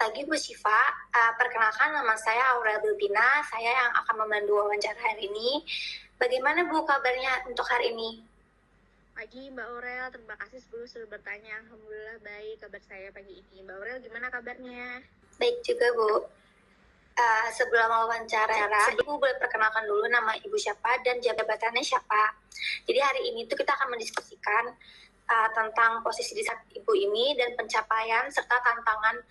pagi Bu Syifa. Perkenalkan nama saya Aurel Bilbina. Saya yang akan memandu wawancara hari ini. Bagaimana Bu kabarnya untuk hari ini? Pagi Mbak Aurel, terima kasih sebelum sudah bertanya. Alhamdulillah baik kabar saya pagi ini. Mbak Aurel gimana kabarnya? Baik juga Bu. Sebelum wawancara, Ibu boleh perkenalkan dulu nama Ibu siapa dan jabatannya siapa. Jadi hari ini tuh kita akan mendiskusikan tentang posisi di saat Ibu ini dan pencapaian serta tantangan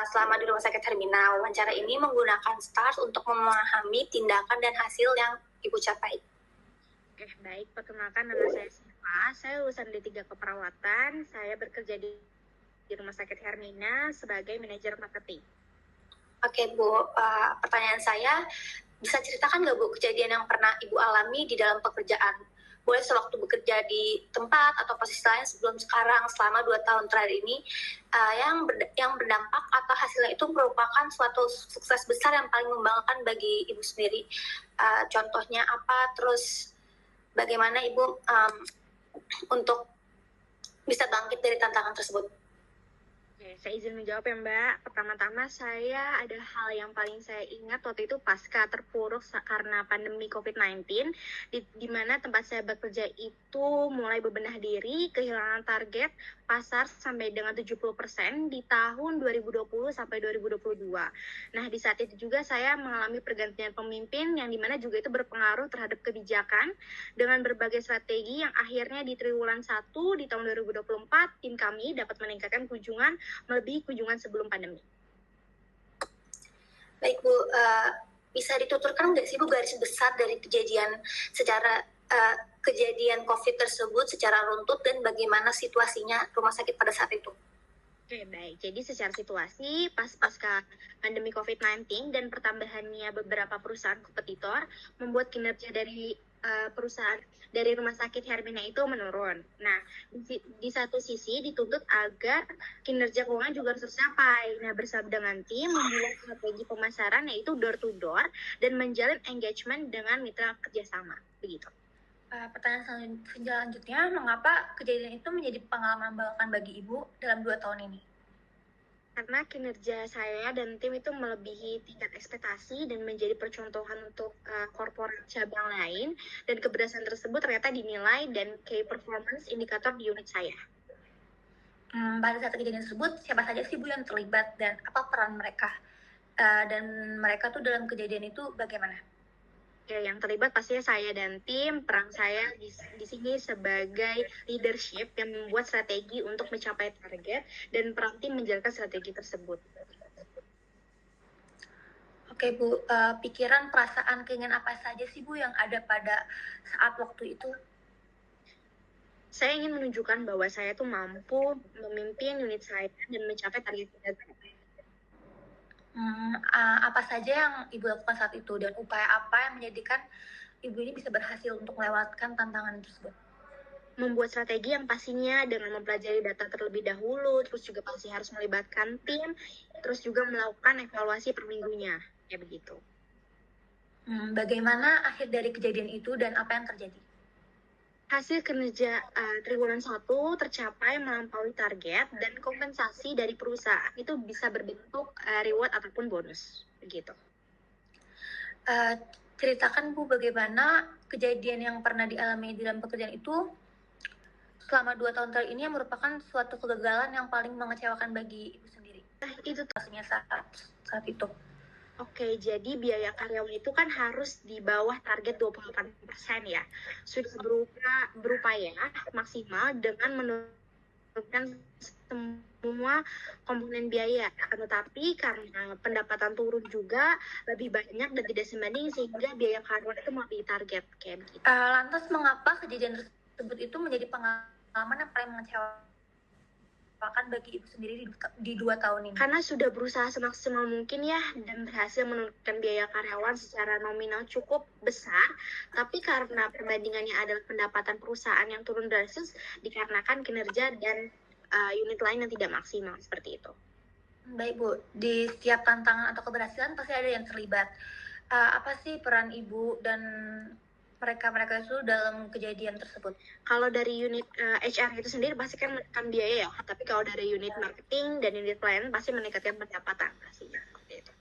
selama di Rumah Sakit Hermina. Wawancara ini menggunakan STARS untuk memahami tindakan dan hasil yang Ibu capai. Oke, baik. Perkenalkan nama saya Siva. Saya lulusan D3 Keperawatan. Saya bekerja di Rumah Sakit Hermina sebagai manajer marketing. Oke Bu, pertanyaan saya, bisa ceritakan nggak Bu kejadian yang pernah Ibu alami di dalam pekerjaan? Boleh sewaktu bekerja di tempat atau posisi lain sebelum sekarang selama 2 tahun terakhir ini yang berdampak atau hasilnya itu merupakan suatu sukses besar yang paling membanggakan bagi Ibu sendiri. Contohnya apa? Terus bagaimana Ibu untuk bisa bangkit dari tantangan tersebut? Oke, saya izin menjawab ya Mbak. Pertama-tama saya ada hal yang paling saya ingat waktu itu pasca terpuruk karena pandemi COVID-19, di mana tempat saya bekerja itu mulai berbenah diri, kehilangan target pasar sampai dengan 70% di tahun 2020 sampai 2022. Nah, di saat itu juga saya mengalami pergantian pemimpin yang dimana juga itu berpengaruh terhadap kebijakan dengan berbagai strategi yang akhirnya di triwulan 1 di tahun 2024 tim kami dapat meningkatkan kunjungan melebihi kunjungan sebelum pandemi. Baik Bu, bisa dituturkan nggak sih Bu garis besar dari kejadian COVID tersebut secara runtut dan bagaimana situasinya rumah sakit pada saat itu? Oke, baik. Jadi secara situasi pasca pandemi COVID-19 dan pertambahannya beberapa perusahaan kompetitor membuat kinerja dari perusahaan dari Rumah Sakit Hermina itu menurun. Nah, di satu sisi dituntut agar kinerja keuangan juga harus tercapai. Nah, bersama dengan tim membuat strategi pemasaran yaitu door to door dan menjalin engagement dengan mitra kerjasama. Begitu. Pertanyaan selanjutnya, mengapa kejadian itu menjadi pengalaman membanggakan bagi Ibu dalam 2 tahun ini? Karena kinerja saya dan tim itu melebihi tingkat ekspektasi dan menjadi percontohan untuk korporat cabang lain, dan keberhasilan tersebut ternyata dinilai dan key performance indikator di unit saya. Pada saat kejadian tersebut, siapa saja sih Bu yang terlibat dan apa peran mereka? Dan mereka tuh dalam kejadian itu bagaimana? Ya, yang terlibat pastinya saya dan tim. Peran saya di sini sebagai leadership yang membuat strategi untuk mencapai target dan peran tim menjalankan strategi tersebut. Oke Bu, pikiran, perasaan, keinginan apa saja sih Bu yang ada pada saat waktu itu? Saya ingin menunjukkan bahwa saya tuh mampu memimpin unit saya dan mencapai target kita. Apa saja yang Ibu lakukan saat itu dan upaya apa yang menjadikan Ibu ini bisa berhasil untuk melewatkan tantangan tersebut? Membuat strategi yang pastinya dengan mempelajari data terlebih dahulu, terus juga pasti harus melibatkan tim, terus juga melakukan evaluasi per minggunya, kayak begitu. Bagaimana akhir dari kejadian itu dan apa yang terjadi? Hasil kinerja triwulan 1 tercapai melampaui target dan kompensasi dari perusahaan itu bisa berbentuk reward ataupun bonus, begitu. Ceritakan Bu bagaimana kejadian yang pernah dialami dalam pekerjaan itu selama 2 tahun terakhir ini yang merupakan suatu kegagalan yang paling mengecewakan bagi Ibu sendiri. Itu pastinya saat itu. Oke, jadi biaya karyawan itu kan harus di bawah target 28% ya. Sudah berupaya maksimal dengan menurunkan semua komponen biaya. Tetapi karena pendapatan turun juga lebih banyak dan tidak sebanding sehingga biaya karyawan itu melebihi target. Kayak begitu. Lantas mengapa kejadian tersebut itu menjadi pengalaman yang paling mengecewakan bagi Ibu sendiri di 2 tahun ini? Karena sudah berusaha semaksimal mungkin ya dan berhasil menurunkan biaya karyawan secara nominal cukup besar, tapi karena perbandingannya adalah pendapatan perusahaan yang turun drastis dikarenakan kinerja dan unit lain yang tidak maksimal seperti itu. Baik Bu, di setiap tantangan atau keberhasilan pasti ada yang terlibat. Apa sih peran Ibu dan mereka itu dalam kejadian tersebut? Kalau dari unit HR itu sendiri pasti kan menekan biaya ya, tapi kalau dari unit marketing dan unit pelayanan pasti meningkatkan pendapatan pastinya. Seperti itu.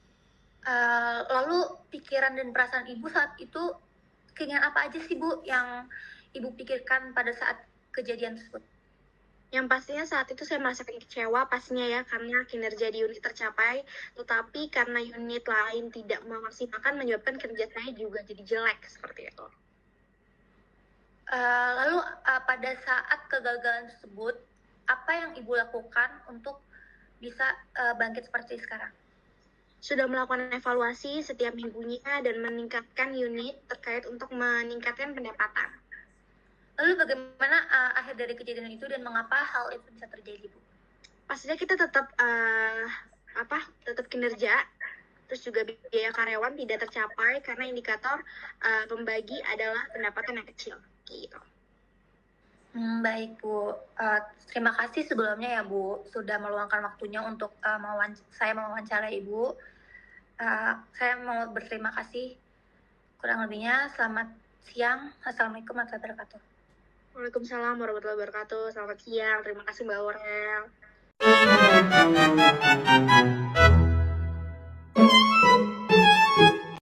Lalu pikiran dan perasaan Ibu saat itu, keinginan apa aja sih Bu yang Ibu pikirkan pada saat kejadian tersebut? Yang pastinya saat itu saya merasakan kecewa pastinya ya, karena kinerja di unit tercapai, tetapi karena unit lain tidak memaksimalkan menyebabkan kerja saya juga jadi jelek seperti itu. Lalu pada saat kegagalan tersebut, apa yang Ibu lakukan untuk bisa bangkit seperti sekarang? Sudah melakukan evaluasi setiap minggunya dan meningkatkan unit terkait untuk meningkatkan pendapatan. Lalu bagaimana akhir dari kejadian itu dan mengapa hal itu bisa terjadi, Bu? Pastinya kita tetap tetap kinerja, terus juga biaya karyawan tidak tercapai karena indikator pembagi adalah pendapatan yang kecil, gitu. Baik Bu, terima kasih sebelumnya ya Bu sudah meluangkan waktunya untuk saya mewawancarai Ibu. Saya mau berterima kasih. Kurang lebihnya selamat siang. Assalamualaikum warahmatullahi wabarakatuh. Waalaikumsalam warahmatullahi wabarakatuh. Selamat siang. Terima kasih Mbak Aurel.